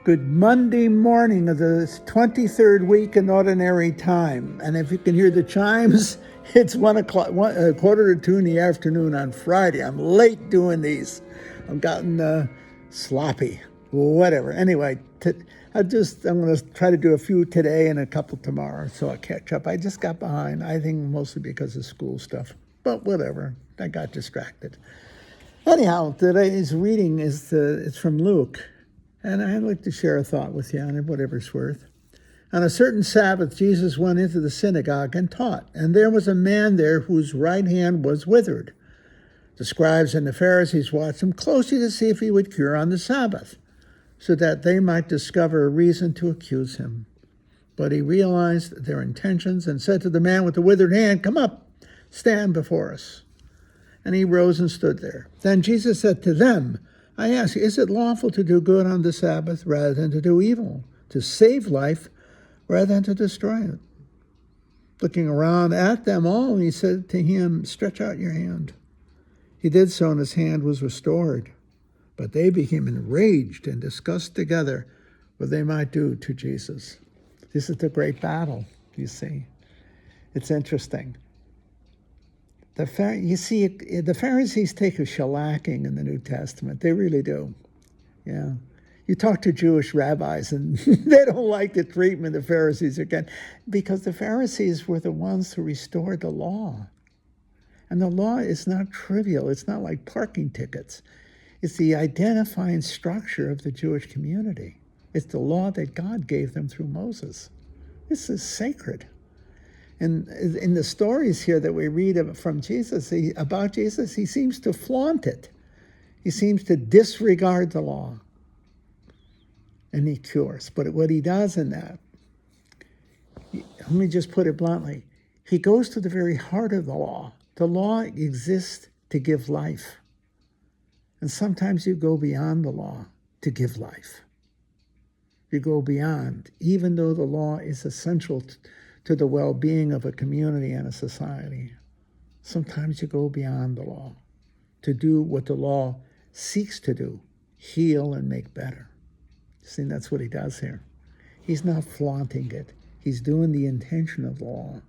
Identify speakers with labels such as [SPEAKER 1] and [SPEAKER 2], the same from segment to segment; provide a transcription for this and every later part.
[SPEAKER 1] Good Monday morning of the 23rd week in Ordinary Time. And if you can hear the chimes, it's 1 o'clock, a quarter to 2 in the afternoon on Friday. I'm late doing these. I've gotten sloppy, whatever. Anyway, I'm going to try to do a few today and a couple tomorrow so I'll catch up. I just got behind, I think mostly because of school stuff, but whatever. I got distracted. Anyhow, today's reading it's from Luke. And I'd like to share a thought with you on it, whatever it's worth. On a certain Sabbath, Jesus went into the synagogue and taught, and there was a man there whose right hand was withered. The scribes and the Pharisees watched him closely to see if he would cure on the Sabbath, so that they might discover a reason to accuse him. But he realized their intentions and said to the man with the withered hand, "Come up, stand before us." And he rose and stood there. Then Jesus said to them, "I ask you, is it lawful to do good on the Sabbath rather than to do evil, to save life rather than to destroy it?" Looking around at them all, he said to him, "Stretch out your hand." He did so, and his hand was restored. But they became enraged and discussed together what they might do to Jesus. This is the great battle, you see. It's interesting. The Pharisees take a shellacking in the New Testament. They really do. Yeah. You talk to Jewish rabbis, and they don't like the treatment the Pharisees are getting, because the Pharisees were the ones who restored the law. And the law is not trivial. It's not like parking tickets. It's the identifying structure of the Jewish community. It's the law that God gave them through Moses. This is sacred. And in the stories here that we read from Jesus, about Jesus, he seems to flaunt it. He seems to disregard the law. And he cures. But what he does in that, let me just put it bluntly, he goes to the very heart of the law. The law exists to give life. And sometimes you go beyond the law to give life. You go beyond, even though the law is essential to the well-being of a community and a society. Sometimes you go beyond the law to do what the law seeks to do, heal and make better. See, that's what he does here. He's not flaunting it. He's doing the intention of the law,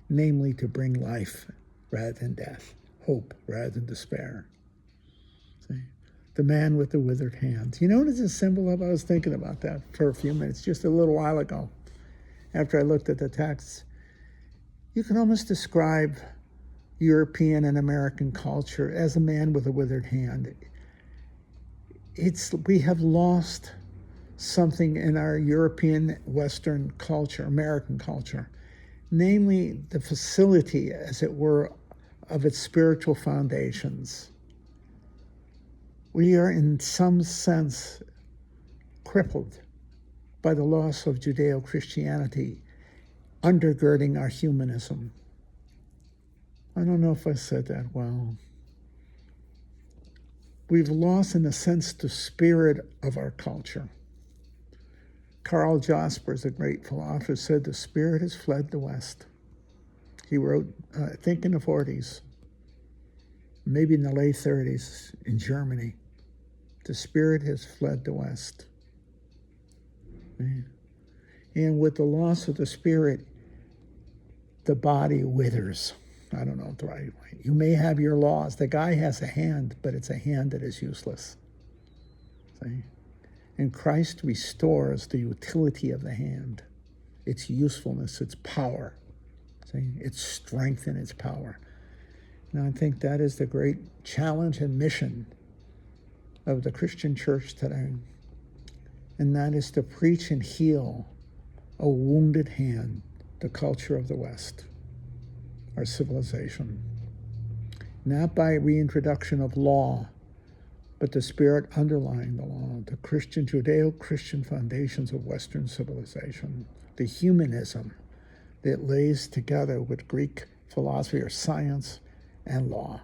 [SPEAKER 1] namely to bring life rather than death, hope rather than despair. See? The man with the withered hands. You know what it's a symbol of? I was thinking about that for a few minutes, just a little while ago. After I looked at the text, you can almost describe European and American culture as a man with a withered hand. We have lost something in our European Western culture, American culture, namely the facility, as it were, of its spiritual foundations. We are in some sense crippled by the loss of Judeo-Christianity undergirding our humanism. I don't know if I said that well. We've lost, in a sense, the spirit of our culture. Karl Jaspers, a great philosopher, said the spirit has fled the West. He wrote, I think in the 40s, maybe in the late 30s, in Germany. The spirit has fled the West. And with the loss of the spirit, the body withers. I don't know the right way. You may have your laws. The guy has a hand, but it's a hand that is useless. See? And Christ restores the utility of the hand, its usefulness, its power, see? Its strength and its power. And I think that is the great challenge and mission of the Christian church today. And that is to preach and heal a wounded hand, the culture of the West, our civilization. Not by reintroduction of law, but the spirit underlying the law, the Judeo-Christian foundations of Western civilization, the humanism that lays together with Greek philosophy or science and law.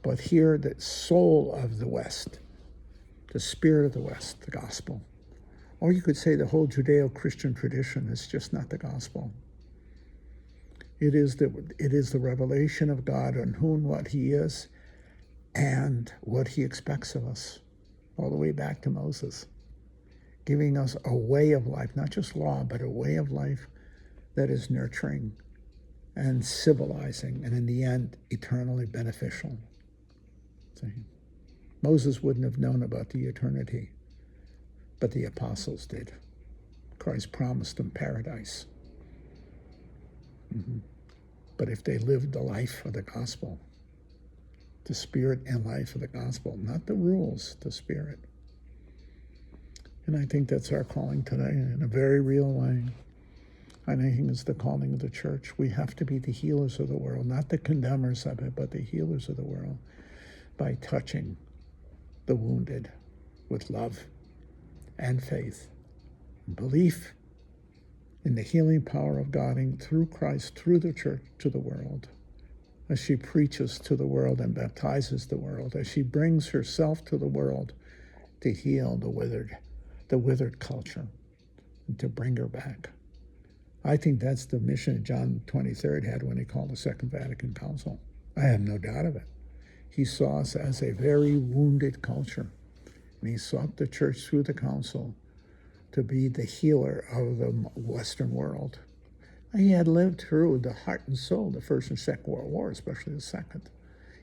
[SPEAKER 1] But here, the soul of the West, the spirit of the West, the gospel. Or you could say the whole Judeo-Christian tradition is just not the gospel. It is the revelation of God on who and what he is and what he expects of us, all the way back to Moses. giving us a way of life, not just law, but a way of life that is nurturing and civilizing, and in the end, eternally beneficial. See? Moses wouldn't have known about the eternity, but the apostles did. Christ promised them paradise. But if they lived the life of the gospel, the spirit and life of the gospel, not the rules, the spirit. And I think that's our calling today in a very real way. And I think it's the calling of the church. We have to be the healers of the world, not the condemners of it, but the healers of the world by touching the wounded with love and faith and belief in the healing power of God through Christ, through the church to the world, as she preaches to the world and baptizes the world, as she brings herself to the world to heal the withered culture and to bring her back. I think that's the mission John 23rd had when he called the Second Vatican Council. I have no doubt of it. He saw us as a very wounded culture, and he sought the church through the council to be the healer of the Western world. He had lived through the heart and soul of the First and Second World War, especially the Second.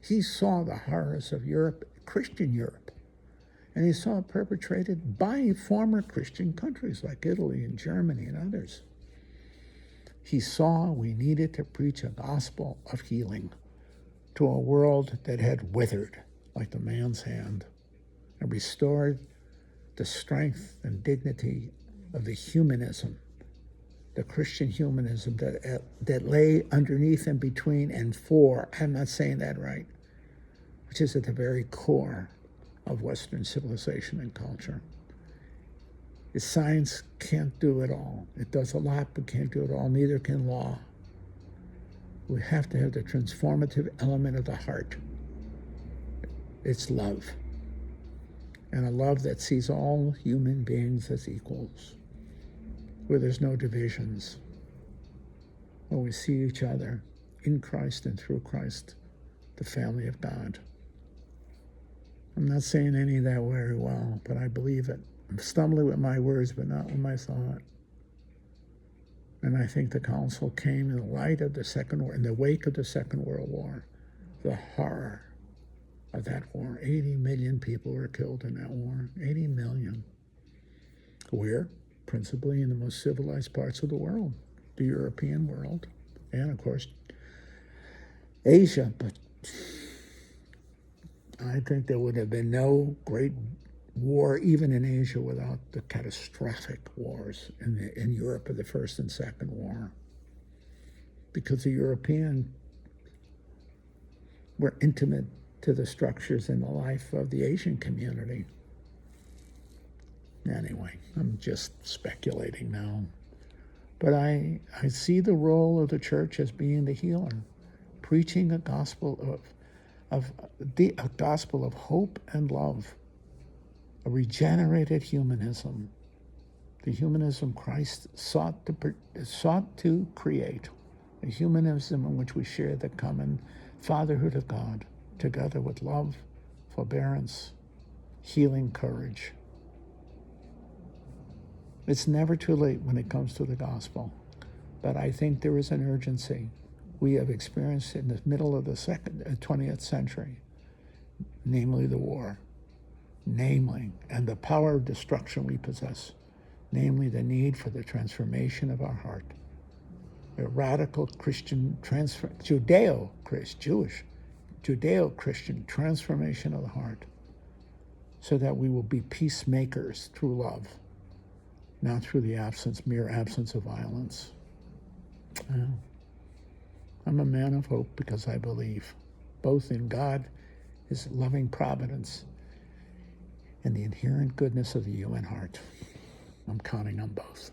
[SPEAKER 1] He saw the horrors of Europe, Christian Europe, and he saw it perpetrated by former Christian countries like Italy and Germany and others. He saw we needed to preach a gospel of healing to a world that had withered like the man's hand and restored the strength and dignity of the humanism, the Christian humanism that lay underneath and between and for, I'm not saying that right, which is at the very core of Western civilization and culture. Science can't do it all. It does a lot, but can't do it all. Neither can law. We have to have the transformative element of the heart. It's love. And a love that sees all human beings as equals, where there's no divisions, where we see each other in Christ and through Christ, the family of God. I'm not saying any of that very well, but I believe it. I'm stumbling with my words, but not with my thought. And I think the council came in the light of the Second War, in the wake of the Second World War, the horror of that war. 80 million people were killed in that war. 80 million. Where? Principally in the most civilized parts of the world, the European world, and of course, Asia. But I think there would have been no great war, even in Asia, without the catastrophic wars in Europe of the First and Second War. Because the European were intimate to the structures and the life of the Asian community. Anyway, I'm just speculating now. But I see the role of the church as being the healer, preaching a gospel a gospel of hope and love, a regenerated humanism, the humanism Christ sought to create, a humanism in which we share the common fatherhood of God, together with love, forbearance, healing courage. It's never too late when it comes to the gospel, but I think there is an urgency we have experienced in the middle of the 20th century, namely the war, and the power of destruction we possess, namely the need for the transformation of our heart, a radical Christian Judeo-Christian transformation of the heart, so that we will be peacemakers through love, not through the mere absence of violence. I'm a man of hope because I believe both in God, his loving providence, and the inherent goodness of the human heart. I'm counting on both.